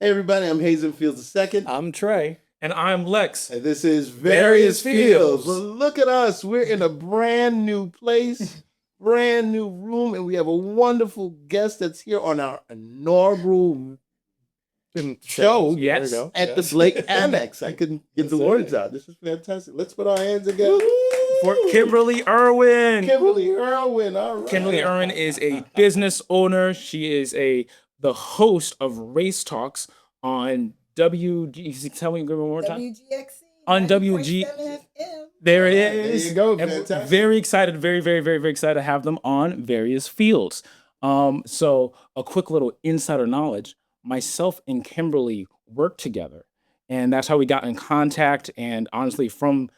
Hey everybody, I'm Hazen Fields II. I'm Trey. And I'm Lex. And this is Various Fields. Well, look at us. We're in a brand new place, brand new room, and we have a wonderful guest that's here on our inaugural show. Yes. At the Blake Annex. I couldn't get the words out. This is fantastic. Let's put our hands together. For Kimberly Erwin. Kimberly Erwin. All right. Kimberly Erwin is a business owner. She is the host of Race Talks on WGXC. Tell me one more time. WGXC. On WG. There it is. There you go. And Fantastic. very excited, very excited to have them on Various Fields. So a quick little insider knowledge. Myself and Kimberly worked together, and that's how we got in contact. And honestly, from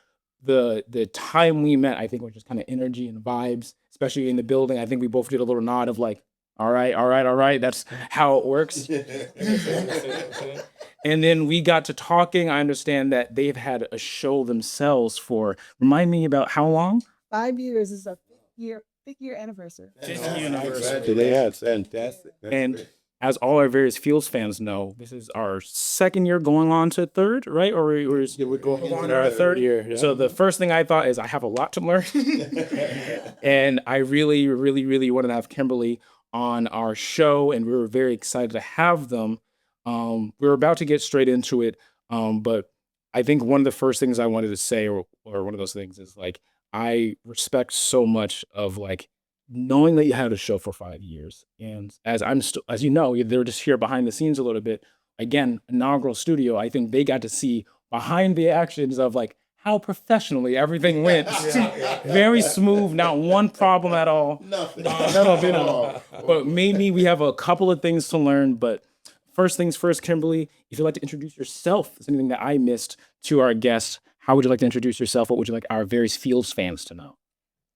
the time we met, I think it was just kind of energy and vibes, especially in the building. I think we both did a little nod of like, all right. That's how it works. And then we got to talking. I understand that they've had a show themselves for, remind me about how long? 5 years is a fifth year anniversary. Fifth year anniversary. They had fantastic. And as all our Various Fields fans know, this is our second year going on to third, right? Or we're going on our third year. Yeah. So the first thing I thought is I have a lot to learn. And I really wanted to have Kimberly on our show, and we were very excited to have them. We were about to get straight into it, but I think one of the first things I wanted to say, or one of those things, is like, I respect so much of like knowing that you had a show for 5 years, and as you know, they're just here behind the scenes a little bit. Again, inaugural studio. I think they got to see behind the actions of like how professionally everything went. Very smooth, not one problem at all. Nothing. Nothing at all. But maybe we have a couple of things to learn. But first things first, Kimberly, if you'd like to introduce yourself, if there's anything that I missed to our guests, how would you like to introduce yourself? What would you like our Various Fields fans to know?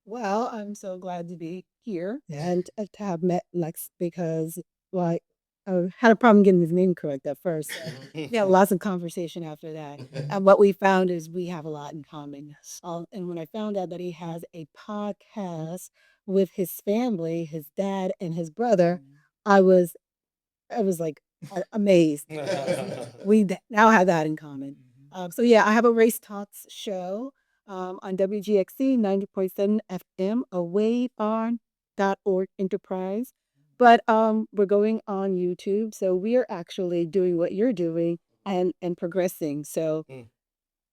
Well, I'm so glad to be here and to have met Lex because, like, I had a problem getting his name correct at first. So we had lots of conversation after that. And what we found is we have a lot in common. And when I found out that he has a podcast with his family, his dad and his brother, I was like amazed. We now have that in common. So yeah, I have a Race Talks show on WGXC 90.7 FM, a wavefarm.org enterprise. But we're going on YouTube, so we are actually doing what you're doing and progressing. So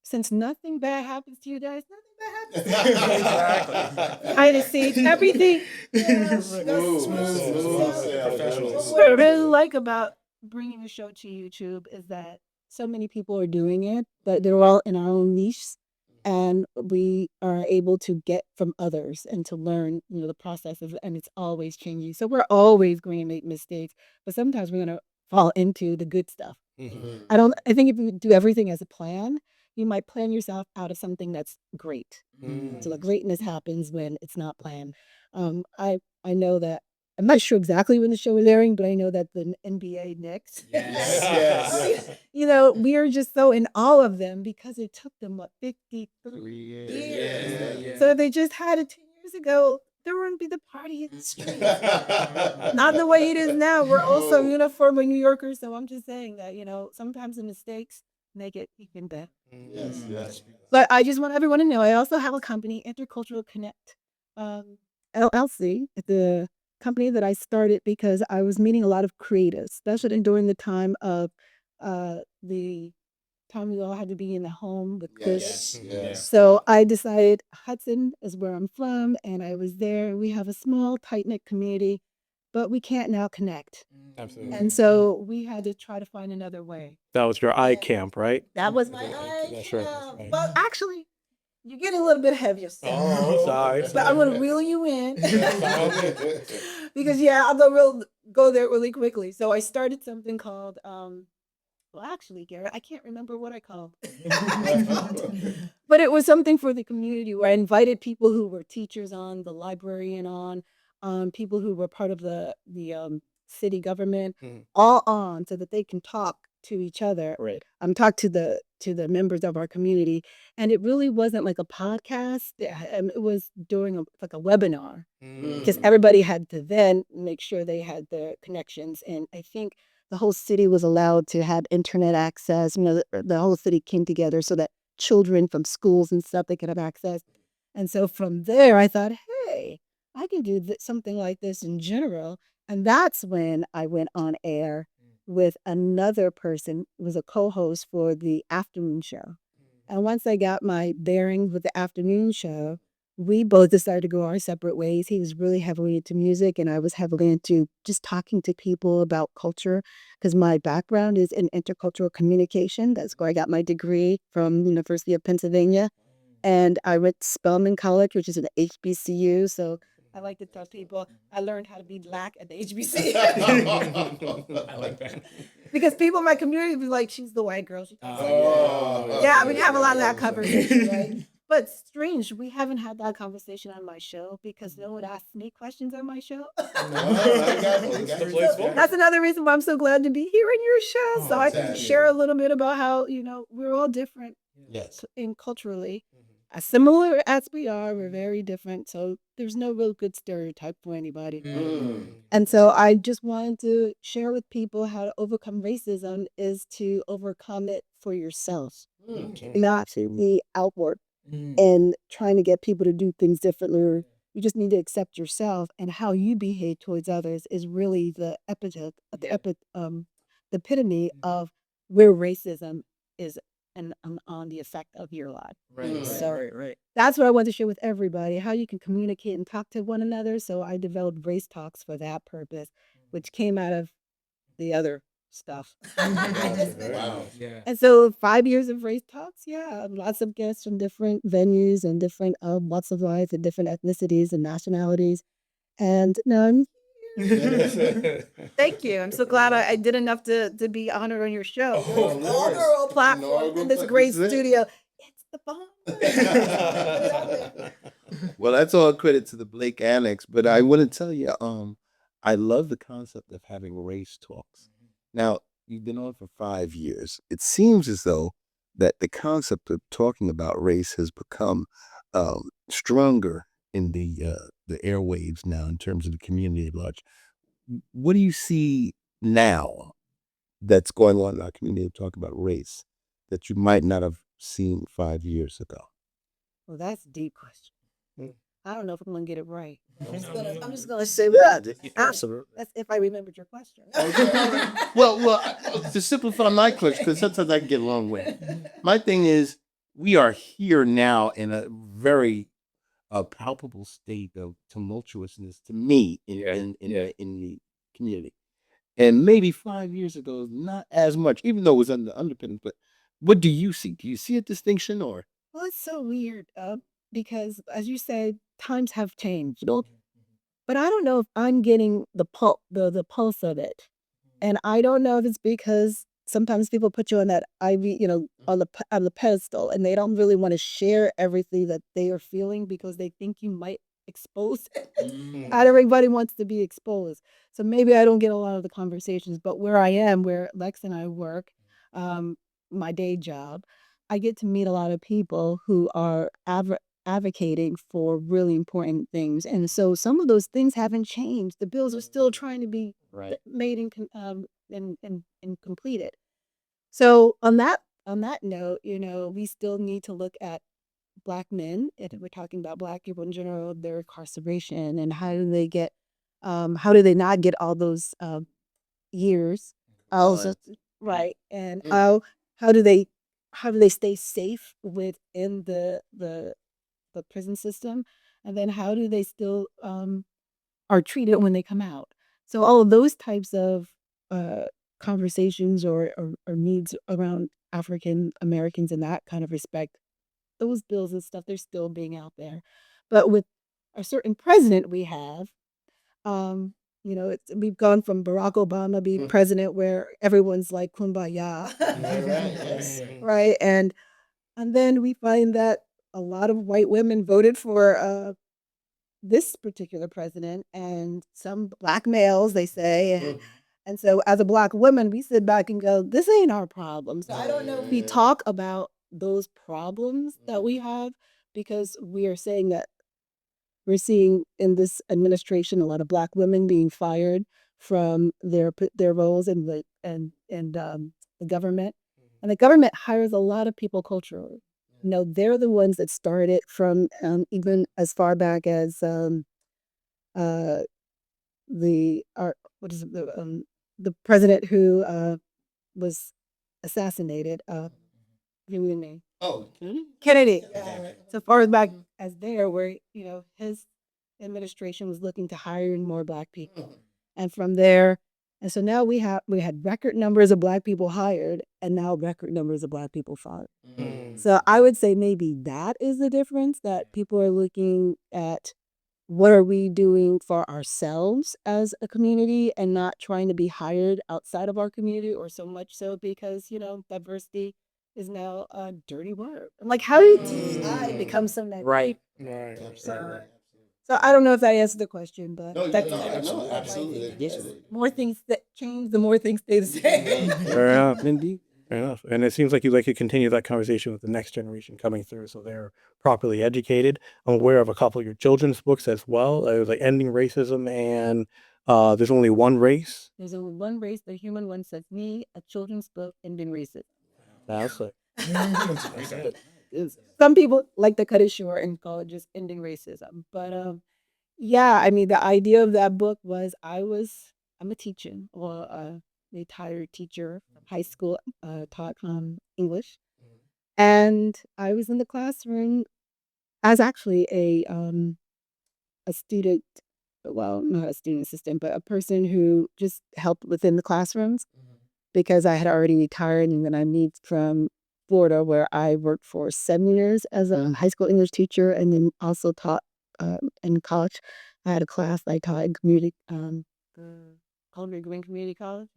since nothing bad happens to you guys, nothing bad happens to you. Exactly. I just see everything. Smooth. What I really like about bringing the show to YouTube is that so many people are doing it, but they're all in our own niche. And we are able to get from others and to learn, the processes, and it's always changing. So we're always going to make mistakes, but sometimes we're going to fall into the good stuff. I think if you do everything as a plan, you might plan yourself out of something that's great. So the greatness happens when it's not planned. I know that I'm not sure exactly when the show is airing, but I know that the NBA Knicks, Yes. we are just so in awe of them because it took them, 53 years. Yeah. So if they just had it 10 years ago, there wouldn't be the party in the street. Not the way it is now. We're also uniform New Yorkers, so I'm just saying that, sometimes the mistakes make it even better. Yes. But I just want everyone to know, I also have a company, Intercultural Connect, LLC, at the company that I started because I was meeting a lot of creatives, especially during the time of we all had to be in the home with this. Yes. So I decided Hudson is where I'm from, and I was there. We have a small, tight-knit community, but we can't now connect. Absolutely. And so we had to try to find another way. That was your eye camp, right? That was my idea. That's right. But actually, you're getting a little bit ahead of yourself. Oh, sorry. But I'm going to reel you in. Because, I'll go there really quickly. So I started something called, actually, Garrett, I can't remember what I called. But it was something for the community where I invited people who were teachers on, the librarian on, people who were part of the city government, all on, so that they can talk to each other. Right. Talk to the members of our community, and it really wasn't like a podcast. It was doing like a webinar because everybody had to then make sure they had their connections. And I think the whole city was allowed to have internet access. The whole city came together so that children from schools and stuff, they could have access. And so from there, I thought, hey, I can do something like this in general. And that's when I went on air with another person who was a co-host for the afternoon show. And once I got my bearings with the afternoon show, we both decided to go our separate ways. He was really heavily into music, and I was heavily into just talking to people about culture, because my background is in intercultural communication. That's where I got my degree from the University of Pennsylvania. And I went to Spelman College, which is an HBCU. So I like to tell people I learned how to be Black at the HBCU. I like that. Because people in my community be like, she's the white girl. Oh, Yeah, we have a lot of that conversation, right? But strange, we haven't had that conversation on my show because no one asks me questions on my show. That's another reason why I'm so glad to be here in your show. So I can share a little bit about how, we're all different in culturally. As similar as we are, we're very different. So there's no real good stereotype for anybody. And so I just wanted to share with people how to overcome racism is to overcome it for yourself, not the outward and trying to get people to do things differently. You just need to accept yourself, and how you behave towards others is really the epitome of where racism is and on the effect of your life. Right. That's what I want to share with everybody, how you can communicate and talk to one another. So I developed Race Talks for that purpose, which came out of the other stuff. Wow. Yeah. And so 5 years of Race Talks, lots of guests from different venues and different walks of life and different ethnicities and nationalities. And thank you. I'm so glad I did enough to be honored on your show. Inaugural platform in this great studio. It's the bomb. Well, that's all credit to the Blake Annex, but I want to tell you, I love the concept of having race talks. Now, you've been on for 5 years. It seems as though that the concept of talking about race has become stronger in the airwaves now in terms of the community at large. What do you see now that's going on in our community to talk about race that you might not have seen 5 years ago? Well, that's a deep question. I don't know if I'm going to get it right. I'm just gonna say Absolutely. that's if I remembered your question. Well, to simplify my question, because sometimes I can get a long way. My thing is, we are here now in a very palpable state of tumultuousness to me in the community, and maybe 5 years ago, not as much, even though it was under underpinnings. But what do you see? Do you see a distinction, or? Well, it's so weird because, as you said, times have changed. But I don't know if I'm getting the pulse of it. And I don't know if it's because sometimes people put you on that IV, on the pedestal, and they don't really want to share everything that they are feeling because they think you might expose it. Not everybody wants to be exposed. So maybe I don't get a lot of the conversations, but where I am, where Lex and I work, my day job, I get to meet a lot of people who are advocating for really important things. And so some of those things haven't changed. The bills are still trying to be made and completed. So on that note, we still need to look at Black men, and we're talking about Black people in general, their incarceration, and how do they not get all those years? Also, right, and how do they stay safe within the prison system, and then how do they still are treated when they come out? So all of those types of conversations or needs around African Americans in that kind of respect, those bills and stuff, they're still being out there. But with a certain president we have, we've gone from Barack Obama being president where everyone's like kumbaya, right? And then we find that a lot of white women voted for this particular president, and some Black males, they say. And so as a Black woman, we sit back and go, this ain't our problem. So I don't know if we talk about those problems that we have, because we are saying that we're seeing in this administration a lot of Black women being fired from their roles in the the government, and the government hires a lot of people culturally. They're the ones that started from even as far back as uh, what is it, the president who was assassinated. Give me the name. Oh, Kennedy. Yeah. So far back as there, where his administration was looking to hire more Black people, and from there, and so now we had record numbers of Black people hired, and now record numbers of Black people fired. So I would say maybe that is the difference, that people are looking at what are we doing for ourselves as a community and not trying to be hired outside of our community, or so much so because diversity is now a dirty word. I'm like, how did DEI become so negative? Right. So I don't know if that answered the question, but no, that's no, absolutely. more things that change, the more things stay the same. Fair enough. Indeed. Fair enough. And it seems like you'd like to continue that conversation with the next generation coming through, so they're properly educated. I'm aware of a couple of your children's books as well. It was like Ending Racism and There's Only One Race. There's only one race, the human one, says me, a children's book, ending racist. That's like Some people like to cut it short and call it just ending racism. But yeah, I mean, the idea of that book was I'm a teacher, or a retired teacher from high school, taught English. And I was in the classroom as actually a student, well, not a student assistant, but a person who just helped within the classrooms, because I had already retired, and then I moved from Florida, where I worked for 7 years as a high school English teacher, and then also taught in college. I had a class I taught in Columbia Green Community College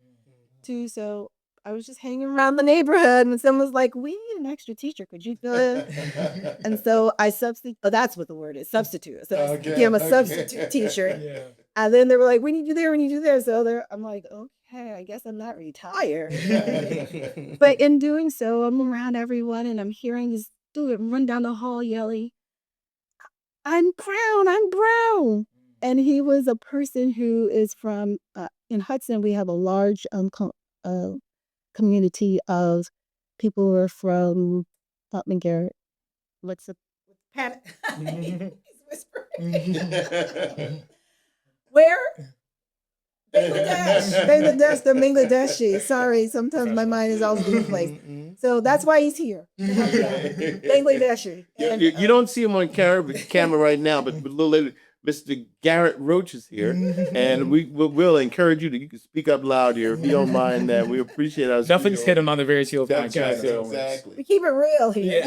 too. So I was just hanging around the neighborhood, and someone was like, "We need an extra teacher. Could you fill in?" And so I substitute. Oh, that's what the word is, substitute. So I became a substitute teacher. And then they were like, "We need you there. We need you there." So I'm like, "Okay, I guess I'm not retired." But in doing so, I'm around everyone, and I'm hearing this student run down the hall yelling, "I'm brown. I'm brown." And he was a person who is from in Hudson. We have a large community of people who are from Garrett. What's the panic? He's whispering. Where? Bangladesh, the Bangladeshi. Sorry, sometimes my mind is all over the place. So that's why he's here. Bangladeshi. You don't see him on camera right now, but a little later, Mr. Garrett Roach is here, and we'll encourage you to speak up loud here if you don't mind that. We appreciate our Nothing's hidden on the Various Heels That's podcast. right, exactly. We keep it real here.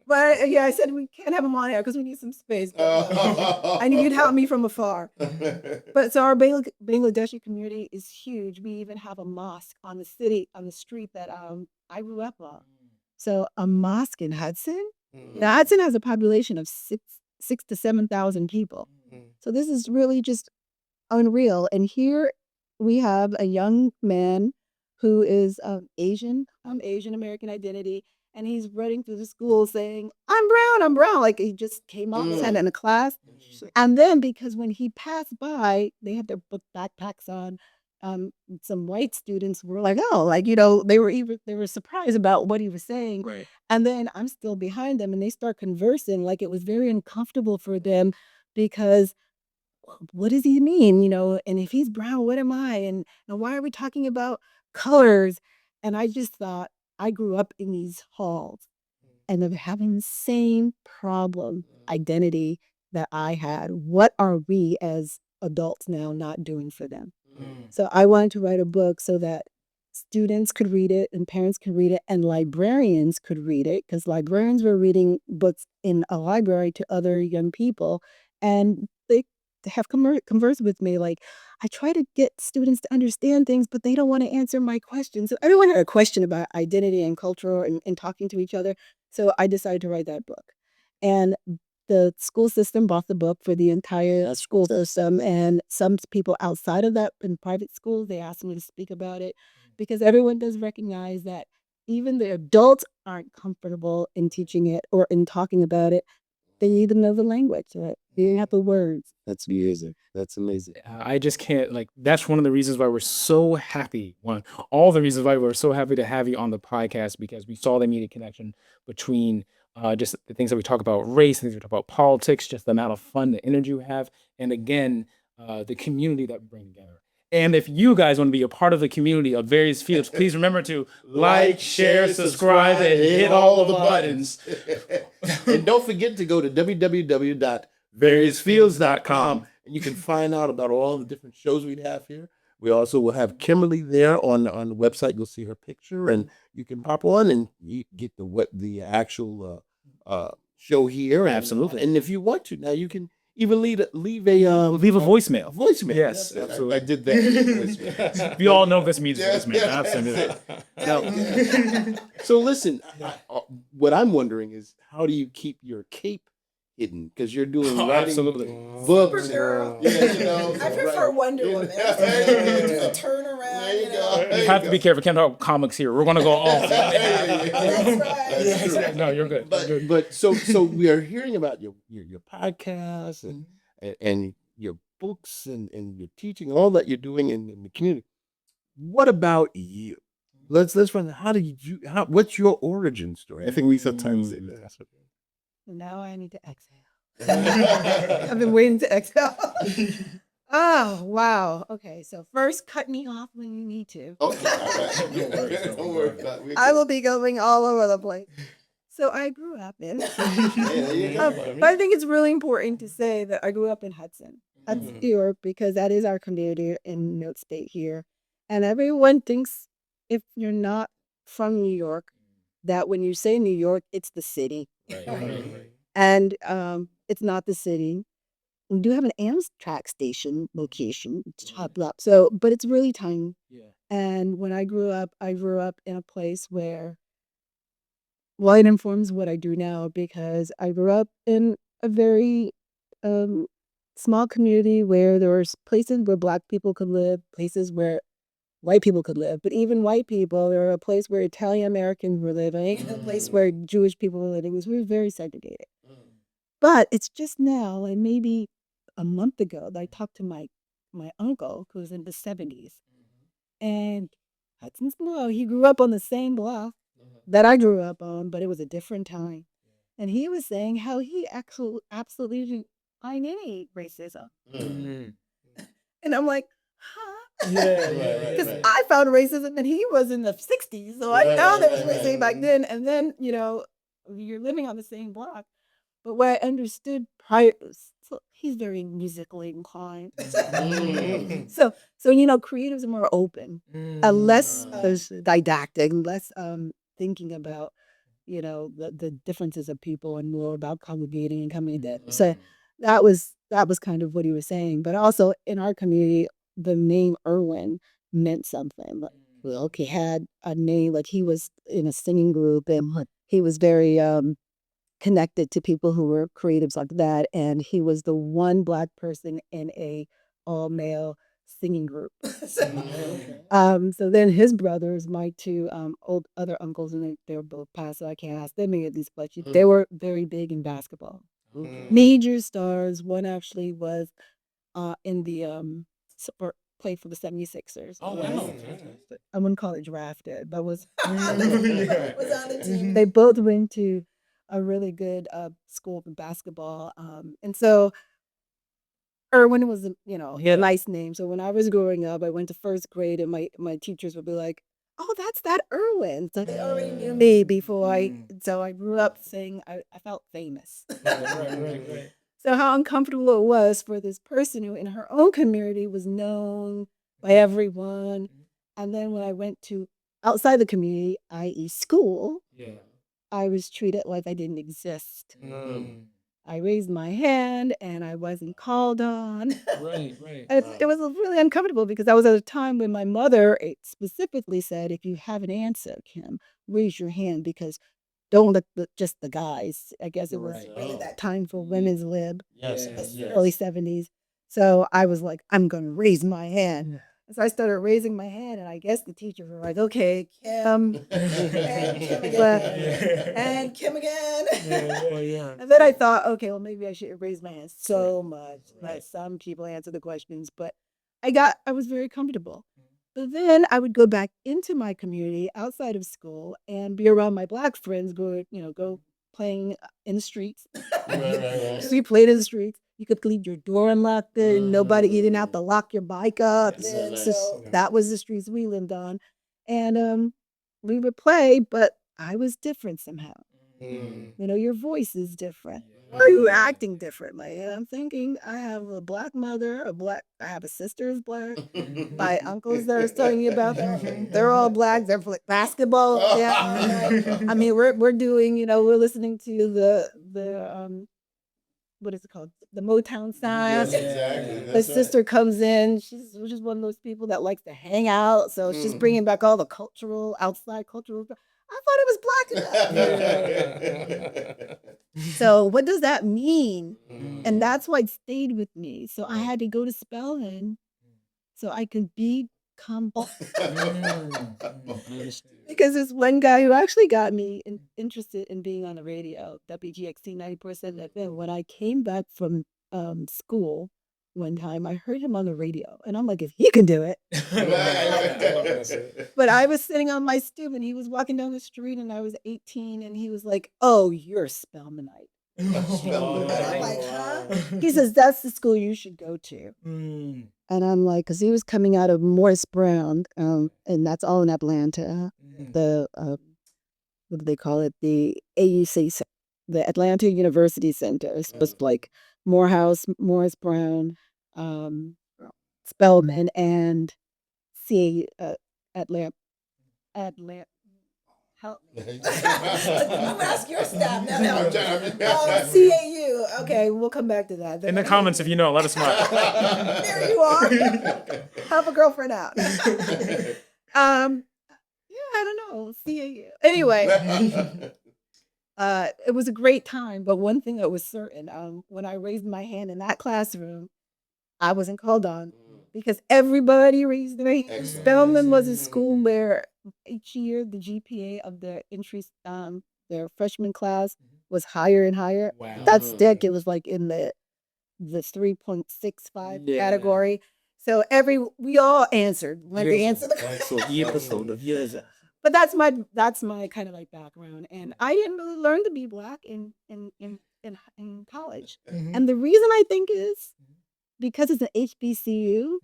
But yeah, I said we can't have him on air because we need some space. I need you to help me from afar. But so our Bangladeshi community is huge. We even have a mosque on the street that I grew up on. So a mosque in Hudson. Now Hudson has a population of 6 to 7,000 people. So this is really just unreal. And here we have a young man who is Asian American identity, and he's running through the school saying, "I'm brown," like he just came out and in a class. And then because when he passed by, they had their backpacks on. Some white students were like, "Oh," like they were surprised about what he was saying. Right. And then I'm still behind them, and they start conversing like it was very uncomfortable for them, because what does he mean? And if he's brown, what am I? And why are we talking about colors? And I just thought, I grew up in these halls, and they're having the same problem, identity, that I had. What are we as adults now not doing for them? So I wanted to write a book so that students could read it, and parents could read it, and librarians could read it, because librarians were reading books in a library to other young people, and they have conversed with me. Like, I try to get students to understand things, but they don't want to answer my questions. So everyone had a question about identity and culture and talking to each other. So I decided to write that book. And the school system bought the book for the entire school system, and some people outside of that in private schools, they asked me to speak about it, because everyone does recognize that even the adults aren't comfortable in teaching it or in talking about it. they need another language. Right? You didn't have the words. That's amazing. That's amazing. I just can't, like, that's one of the reasons why we're so happy. All the reasons why we're so happy to have you on the podcast, because we saw the immediate connection between just the things that we talk about race, things we talk about politics, just the amount of fun, the energy we have, and again, the community that we bring together. And if you guys want to be a part of the community of various fields, please remember to like, share, subscribe, and hit all of the buttons. And don't forget to go to www.variousfields.com, and you can find out about all the different shows we have here. We also will have Kimberly there on the website. You'll see her picture, and you can pop on and you get the actual show here. Absolutely. And if you want to, now you can even leave a voicemail. Voicemail. Yes, That's absolutely. I did that. We all know this means Yes, voicemail. yes. Absolutely. Now, so listen, what I'm wondering is, how do you keep your cape hidden? Because you're doing writing Absolutely. books. Supergirl. Yeah, I prefer Wonder Woman. Do the turnaround, you know. You have to be careful. Can't talk comics here. We're gonna go off. That's right. No, you're good. But so we are hearing about your podcast and your books and your teaching, all that you're doing in the community. What about you? Let's find out, what's your origin story? I think we sometimes say that. Now I need to exhale. I've been waiting to exhale. Oh, wow. Okay, so first, cut me off when you need to. Okay, all right. Don't worry about it. I will be going all over the place. So I grew up in, but I think it's really important to say that I grew up in Hudson, New York, because that is our community in New York State here. And everyone thinks, if you're not from New York, that when you say New York, it's the city. Right. And it's not the city. We do have an Amtrak station location. It's chopped up. So, but it's really tiny. Yeah. And when I grew up in a place where, well, it informs what I do now, because I grew up in a very small community where there were places where Black people could live, places where white people could live. But even white people, there were a place where Italian Americans were living, a place where Jewish people were living. We were very segregated. But it's just now, like maybe a month ago, that I talked to my uncle, who was in the 70s. And Hudson's Blow, he grew up on the same block that I grew up on, but it was a different time. And he was saying how he actually absolutely didn't find any racism. And I'm like, huh? Because I found racism and he was in the 60s, so I know there was racism back then. And then, you're living on the same block. But what I understood prior, so he's very musically inclined. So creatives are more open, less didactic, less thinking about, the differences of people, and more about congregating and coming together. So that was kind of what he was saying. But also in our community, the name Erwin meant something. Like, well, he had a name, like he was in a singing group, and he was very connected to people who were creatives like that, and he was the one Black person in a all-male singing group. So then his brothers, my two other uncles, and they were both passed, so I can't ask them any of these questions. They were very big in basketball. Major stars. One actually was in the played for the 76ers. Oh, wow. I wouldn't call it drafted, but was Was on the team. they both went to a really good school for basketball. And so Erwin was, he had a nice name. So when I was growing up, I went to first grade, and my teachers would be like, oh, that's that Erwin. So they already knew me before so I grew up saying I felt famous. Right. So how uncomfortable it was for this person who in her own community was known by everyone. And then when I went to outside the community, i.e. school, I was treated like I didn't exist. I raised my hand and I wasn't called on. Right. It was really uncomfortable, because that was at a time when my mother specifically said, if you have an answer, Kim, raise your hand, because don't let just the guys. I guess it was really that time for women's lib. Yes. Early 70s. So I was like, I'm going to raise my hand. So I started raising my hand, and I guess the teachers were like, "Okay, Kim, And Kim but- again. And Kim again. And then I thought, okay, well, maybe I should raise my hand so much. Let some people answer the questions, but I was very comfortable. But then I would go back into my community outside of school and be around my Black friends, go playing in the streets. So we played in the streets. You could leave your door unlocked, and nobody you didn't have to lock your bike up. So that was the streets we lived on. And we would play, but I was different somehow. Your voice is different. Why are you acting differently? And I'm thinking, I have a Black mother, I have a sister who's Black. My uncles that I was telling you about, they're all Black. They're like basketball. Yeah. I mean, we're doing, we're listening to the what is it called? The Motown sound. Yes, exactly. The sister comes in. She's just one of those people that likes to hang out. So she's bringing back all the outside cultural. I thought it was Black enough. So what does that mean? And that's why it stayed with me. So I had to go to Spelman so I could become Black. Because there's one guy who actually got me interested in being on the radio, WGXC 90% FM. When I came back from school one time, I heard him on the radio. And I'm like, if he can do it. But I was sitting on my stoop and he was walking down the street and I was 18 and he was like, oh, you're a Spelmanite. And I'm like, huh? He says, that's the school you should go to. And I'm like, because he was coming out of Morris Brown, and that's all in Atlanta. The, what do they call it? The AUC, the Atlanta University Center. It was like Morehouse, Morris Brown, Spelman, and Atlanta. Help me. I'm gonna ask your staff now. CAU. Okay, we'll come back to that. In the comments, if you know, let us know. There you are. Have a girlfriend out. Yeah, I don't know. CAU. Anyway, it was a great time. But one thing that was certain, when I raised my hand in that classroom, I wasn't called on because everybody raised their hand. Spelman was a school where each year the GPA of their entry, their freshman class was higher and higher. Wow. That stick, it was like in the 3.65 category. So we all answered. When they answered but that's my kind of like background, and I didn't really learn to be Black in college. And the reason I think is because it's an HBCU,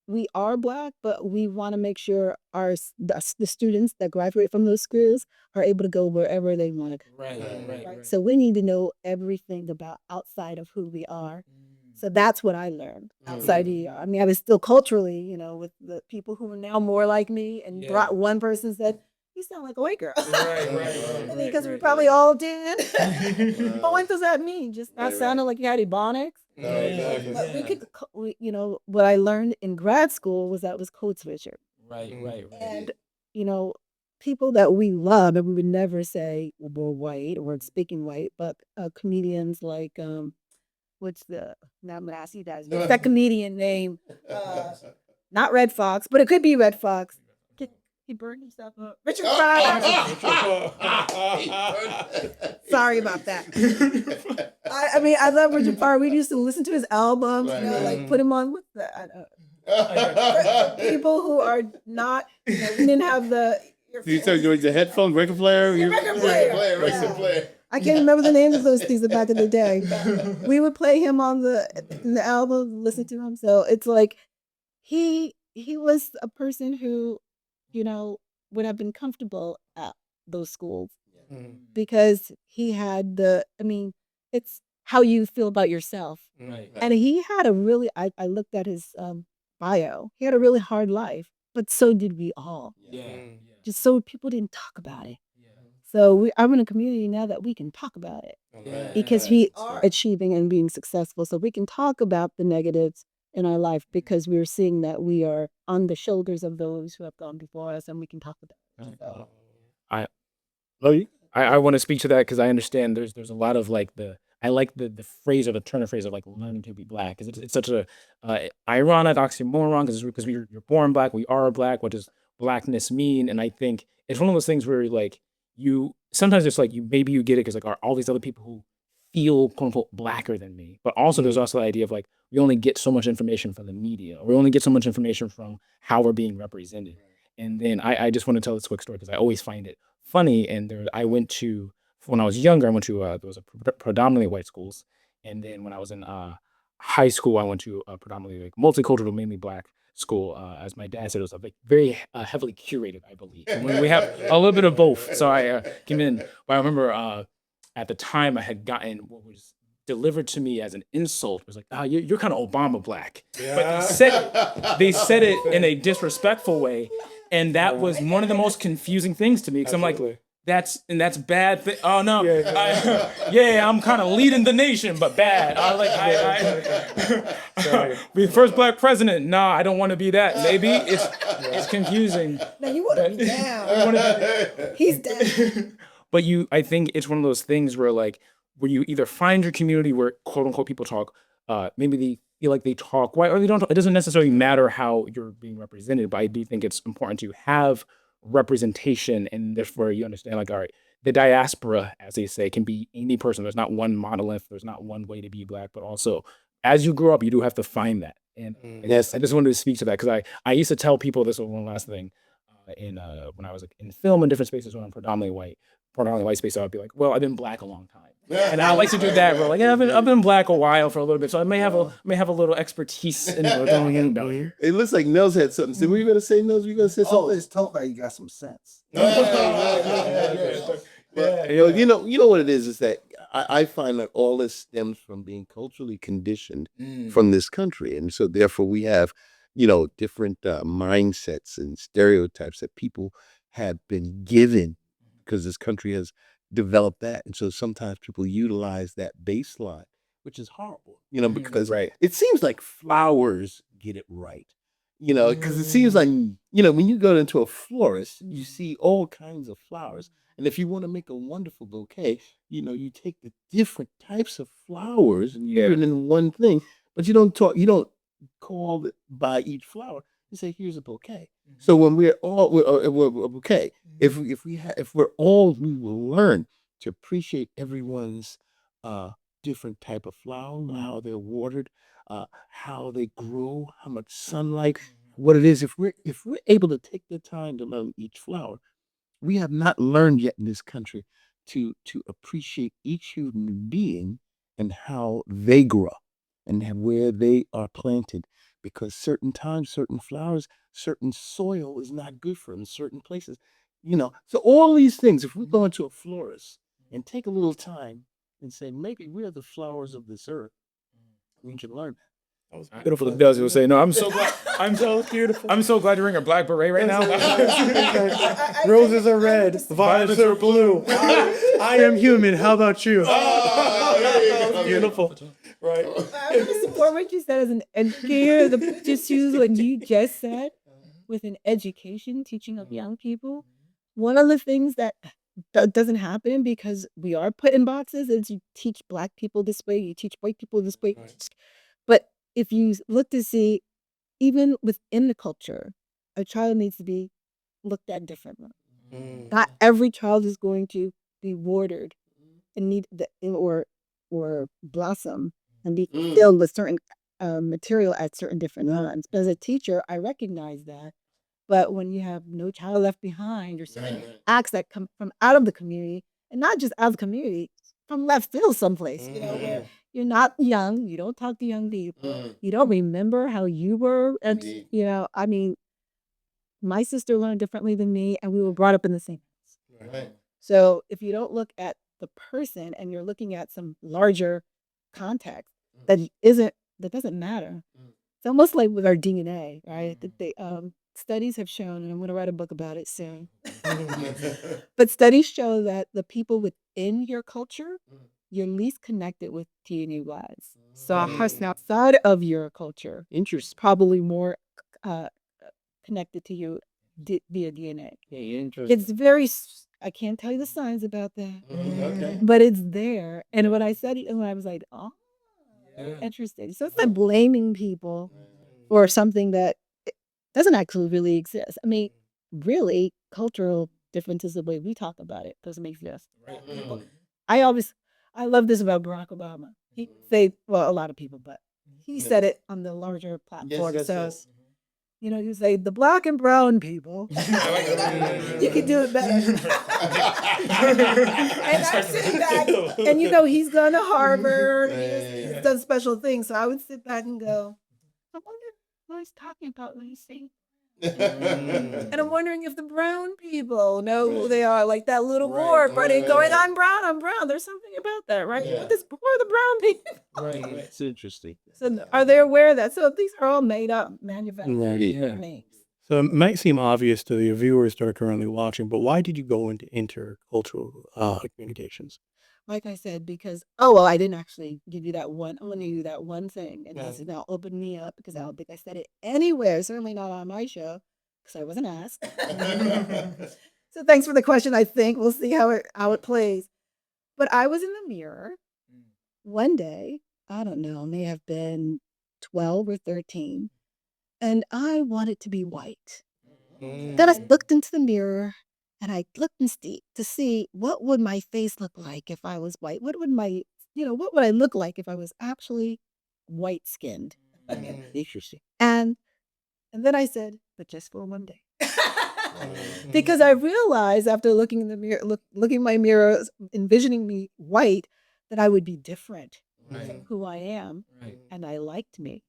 we are Black, but we want to make sure the students that graduate from those schools are able to go wherever they want to go. Right. So we need to know everything about outside of who we are. So that's what I learned outside of I mean, I was still culturally, with the people who are now more like me, and brought one person said, you sound like a white girl. Right. Because we probably all did. But what does that mean? Just not sounding like you had Ebonics? No, exactly. But what I learned in grad school was that it was code switcher. Right. And, people that we love, and we would never say we're white or speaking white, but comedians like, what's now I'm going to ask you guys, what's that comedian name? Not Red Fox, but it could be Red Fox. He burned himself up. Richard Pryor. Sorry about that. I mean, I love Richard Pryor. We used to listen to his albums, like put him on with the people who are not, we didn't have the. You said you the headphone record player? Record player. I can't remember the names of those things back in the day. We would play him in the album, listen to him. So it's like he was a person who, would have been comfortable at those schools because he had it's how you feel about yourself. Right. And he had I looked at his bio. He had a really hard life, but so did we all. Just so people didn't talk about it. So I'm in a community now that we can talk about it because we are achieving and being successful. So we can talk about the negatives in our life because we're seeing that we are on the shoulders of those who have gone before us, and we can talk about it. So. I want to speak to that because I understand there's a lot of like I like the phrase or the turn of phrase of like learning to be black, because it's such a ironic oxymoron, because you're born black, we are black. What does blackness mean? And I think it's one of those things where like you sometimes it's like maybe you get it because like are all these other people who feel quote unquote blacker than me, but also there's also the idea of like we only get so much information from the media, or we only get so much information from how we're being represented. And then I just want to tell this quick story because I always find it funny. And I went to when I was younger, I went to there was a predominantly white schools, and then when I was in high school, I went to a predominantly like multicultural, mainly black school. As my dad said, it was like very heavily curated, I believe. So we have a little bit of both. So I came in, but I remember at the time I had gotten what was delivered to me as an insult. It was like, you're kind of Obama black. Yeah. But they said it in a disrespectful way. And that was one of the most confusing things to me. Because I'm like, that's bad. Oh no, I'm kind of leading the nation, but bad. I like, be the first black president. Nah, I don't want to be that. Maybe it's confusing. No, you want to be down. He's down. But I think it's one of those things where you either find your community where quote unquote people talk, maybe they feel like they talk white or they don't talk. It doesn't necessarily matter how you're being represented, but I do think it's important to have representation, and therefore you understand like, all right, the diaspora, as they say, can be any person. There's not one monolith, there's not one way to be black, but also as you grow up, you do have to find that. And yes, I just wanted to speak to that because I used to tell people this was one last thing when I was in film in different spaces when I'm predominantly white space, so I'd be like, well, I've been black a long time. And I like to do that. We're like, yeah, I've been black a while for a little bit, so I may have a little expertise in going in down here. It looks like Nels had something. So what you gonna say, Nels? You gonna say something? Oh, it's talk like you got some sense. You know what it is that I find that all this stems from being culturally conditioned from this country, and so therefore we have different mindsets and stereotypes that people have been given because this country has developed that. And so sometimes people utilize that baseline, which is horrible, because it seems like flowers get it right, because it seems like, when you go into a florist, you see all kinds of flowers. And if you want to make a wonderful bouquet, you take the different types of flowers and you put it in one thing, but you don't call it by each flower. You say, here's a bouquet. So when we're a bouquet, if we will learn to appreciate everyone's different type of flower, how they're watered, how they grow, how much sunlight, what it is. If we're able to take the time to learn each flower, we have not learned yet in this country to appreciate each human being and how they grow and where they are planted. Because certain times, certain flowers, certain soil is not good for them, certain places, So all these things, if we go into a florist and take a little time and say, maybe we're the flowers of this earth, we can learn that. That was beautiful. The Bells will say, no, I'm so glad. I'm so beautiful. I'm so glad you're wearing a black beret right now. Roses are red, violets are blue. I am human. How about you? Beautiful. Right. I want to support what you said as an educator. Just use what you just said with an education, teaching of young people. One of the things that doesn't happen because we are put in boxes is you teach black people this way, you teach white people this way. Right. But if you look to see, even within the culture, a child needs to be looked at differently. Not every child is going to be watered and need or blossom and be filled with certain material at certain different times. But as a teacher, I recognize that. But when you have no child left behind or certain acts that come from out of the community, and not just out of the community, from left field someplace, where you're not young, you don't talk to young people, you don't remember how you were. And, my sister learned differently than me, and we were brought up in the same house. Right. So if you don't look at the person and you're looking at some larger context that doesn't matter. It's almost like with our DNA, right? Studies have shown, and I'm going to write a book about it soon. But studies show that the people within your culture, you're least connected with to your new lives. So a person outside of your culture, interest probably more connected to you via DNA. Yeah, interesting. It's very, I can't tell you the science about that, Okay. but it's there. And when I said it, and when I was like, oh, interesting. So it's not blaming people for something that doesn't actually really exist. I mean, really, cultural differences, the way we talk about it, doesn't exist. I love this about Barack Obama. He say, well, a lot of people, but he said it on the larger platform. You know, you say the black and brown people. You can do it better. And I sit back, and you know, he's gone to Harvard. He's done special things. So I would sit back and go, I wonder what he's talking about when he's saying. And I'm wondering if the brown people know who they are, like that little boy running, going, I'm brown, I'm brown. There's something about that, right? But this poor the brown people. Right. It's interesting. So are they aware of that? So these are all made up, manufactured names. So it might seem obvious to the viewers that are currently watching, but why did you go into intercultural communications? Like I said, because I didn't actually give you that one. I'm going to give you that one thing, and this is now open me up because I don't think I said it anywhere. Certainly not on my show because I wasn't asked. So thanks for the question. I think we'll see how it plays. But I was in the mirror one day. I don't know, may have been 12 or 13, and I wanted to be white. Then I looked into the mirror. And I looked to see what would my face look like if I was white. What would what would I look like if I was actually white skinned? Interesting. And then I said, but just for one day. Because I realized after looking in the mirror, looking in my mirror, envisioning me white, that I would be different from who I am. And I liked me.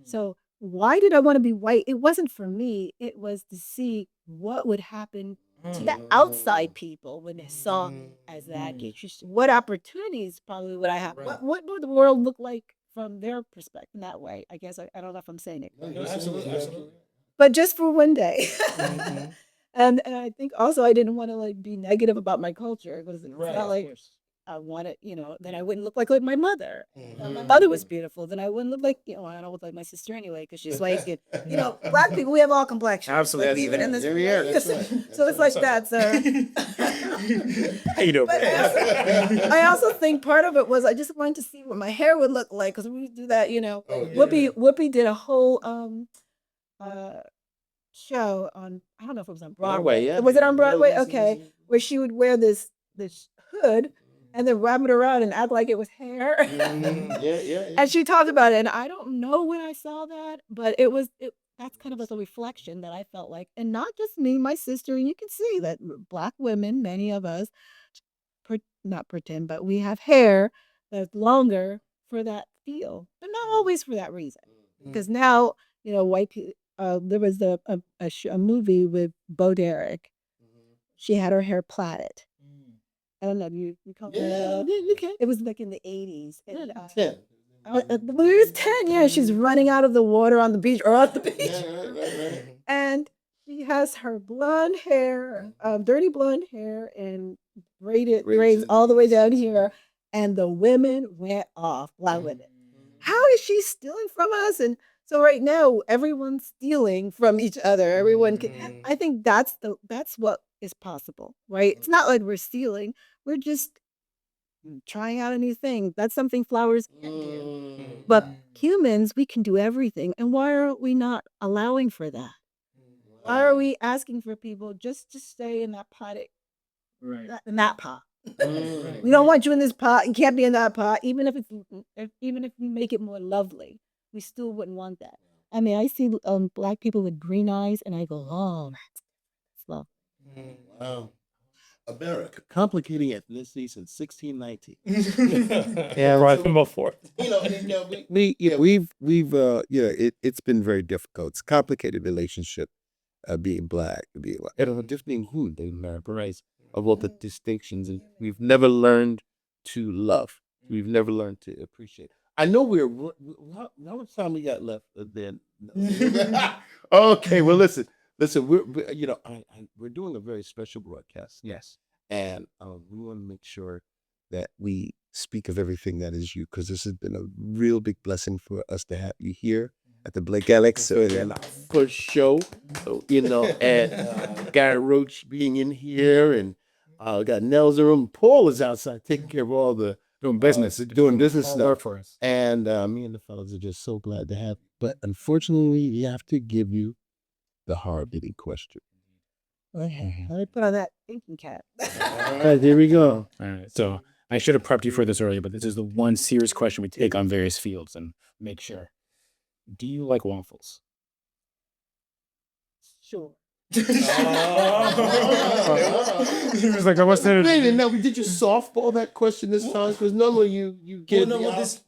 So why did I want to be white? It wasn't for me. It was to see what would happen to the outside people when they saw as that. What opportunities probably would I have? What would the world look like from their perspective in that way? I guess I don't know if I'm saying it. Absolutely. But just for one day. And I think also I didn't want to be negative about my culture because it's not like I wanted, then I wouldn't look like my mother. My mother was beautiful. Then I wouldn't look like, I don't look like my sister anyway because she's white. Black people, we have all complexions. Absolutely. Even in this. Right. So it's like that. So How you doing? I also think part of it was I just wanted to see what my hair would look like because we do that, Whoopi did a whole show on, I don't know if it was on Broadway. Yeah. Was it on Broadway? Okay. Where she would wear this hood and then wrap it around and act like it was hair. Yeah. And she talked about it. And I don't know when I saw that, but that's kind of like a reflection that I felt like, and not just me, my sister, and you can see that Black women, many of us, not pretend, but we have hair that's longer for that feel, but not always for that reason. Because now, white people, there was a movie with Bo Derek. She had her hair plaited. I don't know. You call it? It was like in the 80s. And, 10. The movie was 10. Yeah, she's running out of the water on the beach or off the beach. Right. And she has her blonde hair, dirty blonde hair, and braided braids all the way down here. And the women went off. Black women. How is she stealing from us? And so right now, everyone's stealing from each other. Everyone can. I think that's what is possible, right? It's not like we're stealing. We're just trying out a new thing. That's something flowers can do. But humans, we can do everything. And why are we not allowing for that? Why are we asking for people just to stay in that pot? In that pot. We don't want you in this pot. You can't be in that pot. Even if we make it more lovely, we still wouldn't want that. I mean, I see Black people with green eyes, and I go, oh, that's love. Wow. America, complicating ethnicity since 1619. Yeah, right from before. It's been very difficult. It's a complicated relationship, being Black, being white. Just being who they memorize of all the distinctions, and we've never learned to love. We've never learned to appreciate. I know how much time we got left then? Okay, well, listen, we're doing a very special broadcast. Yes. And we want to make sure that we speak of everything that is you, because this has been a real big blessing for us to have you here. at the Blake Annex Studio, and our first show. So, and Gary Roach being in here, and got Nels in the room. Paul is outside taking care of all the Doing business. doing business stuff Work for us. And me and the fellas are just so glad to have. But unfortunately, we have to give you the hard-hitting question. Okay. Let me put on that thinking cap. All right, here we go. All right. So I should have prepped you for this earlier, but this is the one serious question we take on various fields and make sure. Do you like waffles? Sure. He was like, "What's that?" Wait, now did you softball that question this time? Because normally you get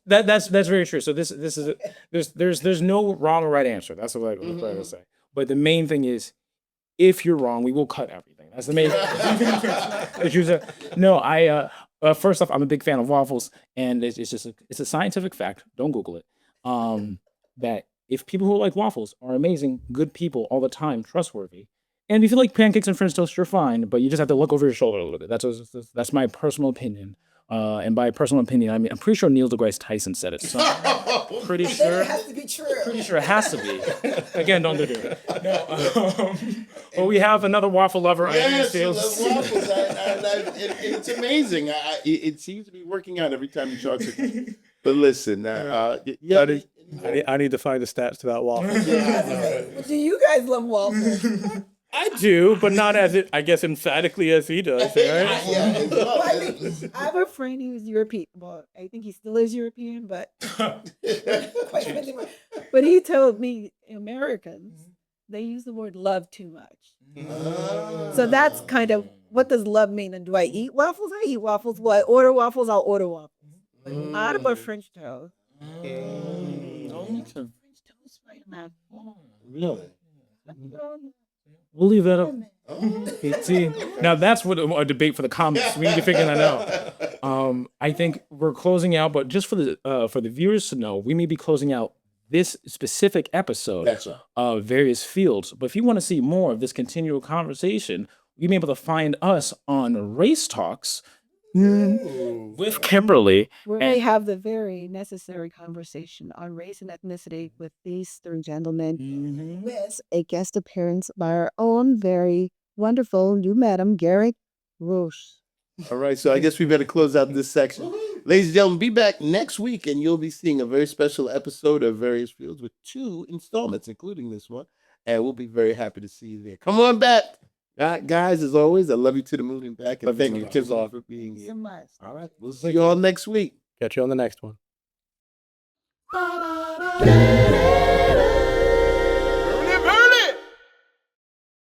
That's very true. So this is there's no wrong or right answer. That's what I'm trying to say. But the main thing is, if you're wrong, we will cut everything. That's the main thing. No, first off, I'm a big fan of waffles, and it's a scientific fact. Don't Google it. That if people who like waffles are amazing, good people all the time, trustworthy, and if you like pancakes and French toast, you're fine, but you just have to look over your shoulder a little bit. That's my personal opinion. And by personal opinion, I mean, I'm pretty sure Neil deGrasse Tyson said it. So pretty sure. It has to be true. Pretty sure it has to be. Again, don't do it. No, well, we have another waffle lover. Yes, I love waffles. It's amazing. It seems to be working out every time you talk to me. But listen, I need to find the stats to that waffle. Do you guys love waffles? I do, but not as emphatically as he does. Right? Well, I have a friend who's European. Well, I think he still is European, but quite frankly, but he told me Americans, they use the word love too much. So that's kind of, what does love mean? And do I eat waffles? I eat waffles. Will I order waffles? I'll order waffles. But not about French toast. French toast right now. Really? We'll leave that up. See, now that's what a debate for the comments. We need to figure that out. I think we're closing out, but just for the viewers to know, we may be closing out this specific episode of various fields. But if you want to see more of this continual conversation, you may be able to find us on Race Talks with Kimberly. Where they have the very necessary conversation on race and ethnicity with these three gentlemen, with a guest appearance by our own very wonderful new madam, Gary Roche. All right, so I guess we better close out this section. Ladies and gentlemen, be back next week, and you'll be seeing a very special episode of Various Fields with 2 installments, including this one. And we'll be very happy to see you there. Come on back. Guys, as always, I love you to the moon and back. And thank you, Tizoff, for being here. All right, we'll see you all next week. Catch you on the next one.